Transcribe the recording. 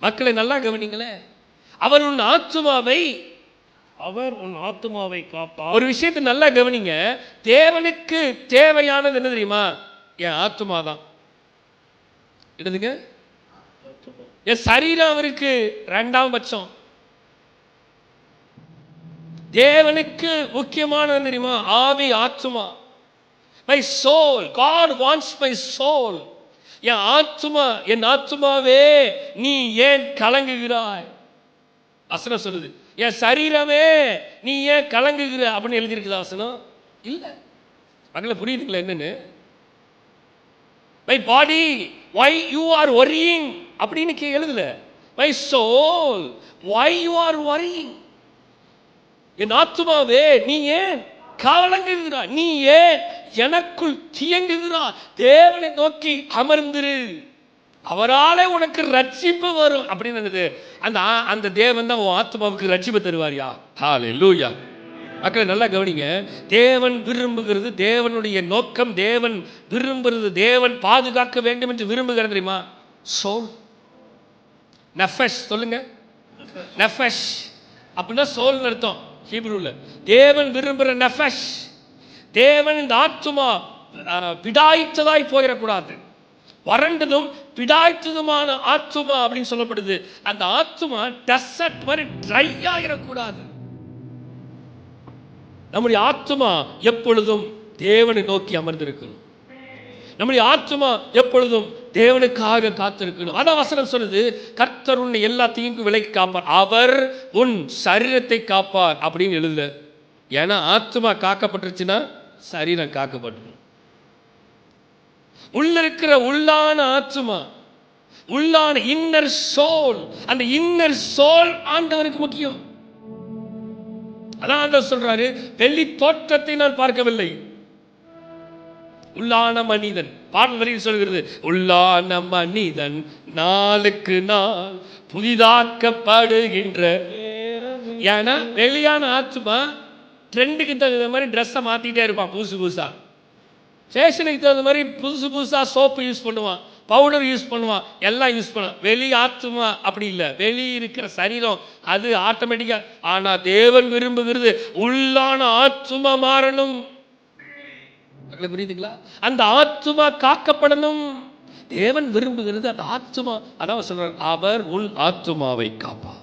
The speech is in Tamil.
மக்களை நல்லா கவனிங்களே, அவர் உன் ஆத்துமாவை காப்பார். ஒரு விஷயத்தை நல்லா கவனிங்க, தேவனுக்கு தேவையானது என்ன தெரியுமா? என் ஆத்துமா தான். என்னதுங்க? என் சரீரம் அவருக்கு 2ஆம் பட்சம். தேவனுக்கு முக்கியமானது தெரியுமா? ஆவி, ஆத்துமா. My soul, God wants my soul. என் ஆத்துமாவே நீ ஏன் கலங்குகிறாய்? வசனம் சொல்லுது, என் சரீரமே நீ ஏன் கலங்குகிற அப்படின்னு எழுதியிருக்குதா வசனம்? இல்ல. மக்களை புரியுதுங்களா என்னன்னு? My body why you are worrying அப்படின்னு எழுதல. My soul why you are worrying. என் ஆத்துமாவே நீ ஏன் கலங்குகிறாய்? நீ ஏன் எனக்குள் தியங்குகிறாய்? தேவனை நோக்கி அமர்ந்திரு, அவராலே உனக்கு ரட்சிப்பு வரும் அப்படின்னு. அந்த தேவன் தான் உன் ஆத்மாவுக்கு ரட்சிப்பு தருவாரியா? ஹல்லேலூயா. மக்களை நல்லா கவனிங்க, தேவன் விரும்புகிறது, தேவனுடைய நோக்கம், தேவன் விரும்புகிறது, தேவன் பாதுகாக்க வேண்டும் என்று விரும்புகிறது தெரியுமா? சோல், நஃபஷ். சொல்லுங்க, நஃபஷ் அப்படின்னா சோல் அர்த்தம் ஹீப்ரூல. தேவன் விரும்புகிற நஃபஷ், தேவன் இந்த ஆத்துமா பிடாய்த்ததாய் போயிடக்கூடாது. வறண்டதும் பிடாய்த்ததுமான ஆத்துமா அப்படின்னு சொல்லப்படுது. அந்த ஆத்துமா டெசர்ட் மாதிரி ட்ரை ஆகிடக்கூடாது. நம்முடைய ஆத்துமா எப்பொழுதும் தேவனை நோக்கி அமர்ந்திருக்கணும். நம்முடைய ஆத்துமா எப்பொழுதும் தேவனுக்காக காத்திருக்கணும். அதான் வசனம் சொல்லுது, கர்த்தர் உன்னை எல்லா தீங்கும் விலக்கி காப்பார், அவர் உன் சரீரத்தை காப்பார் அப்படின்னு எழுதல. ஏன்னா ஆத்துமா காக்கப்பட்டுருச்சுன்னா சரீரம் காக்கப்பட்டு. உள்ள இருக்கிற உள்ளான ஆத்துமா, உள்ளான இன்னர் சோல், அந்த இன்னர் சோல் ஆண்டவருக்கு முக்கியம். அதான் ஆண்டவர் சொல்றாரு, வெளி தோற்றத்தை நான் பார்க்கவில்லை, உள்ளான மனிதன். பாடல் வரியில் சொல்கிறது, உள்ளான மனிதன் நாளுக்கு நாள் புதிதாக்கப்படுகின்ற. ஏன்னா வெளியான ஆத்துமா ட்ரெண்டுக்கு தகுந்த மாதிரி ட்ரெஸ்ஸை மாற்றிக்கிட்டே இருப்பான், புதுசா ஃபேஷனுக்கு தகுந்த மாதிரி புதுசா சோப்பு யூஸ் பண்ணுவான், பவுடர் யூஸ் பண்ணுவான், எல்லாம் யூஸ் பண்ணுவான். வெளி ஆத்துமா அப்படி இல்லை, வெளி இருக்கிற சரீரம் அது ஆட்டோமேட்டிக்காக. ஆனால் தேவன் விரும்புகிறது உள்ளான ஆத்துமா மாறணும். புரியுதுங்களா? அந்த ஆத்துமா காக்கப்படணும். தேவன் விரும்புகிறது அந்த ஆத்துமா. அதான் சொல்றார், அவர் உன் ஆத்துமாவை காப்பார்.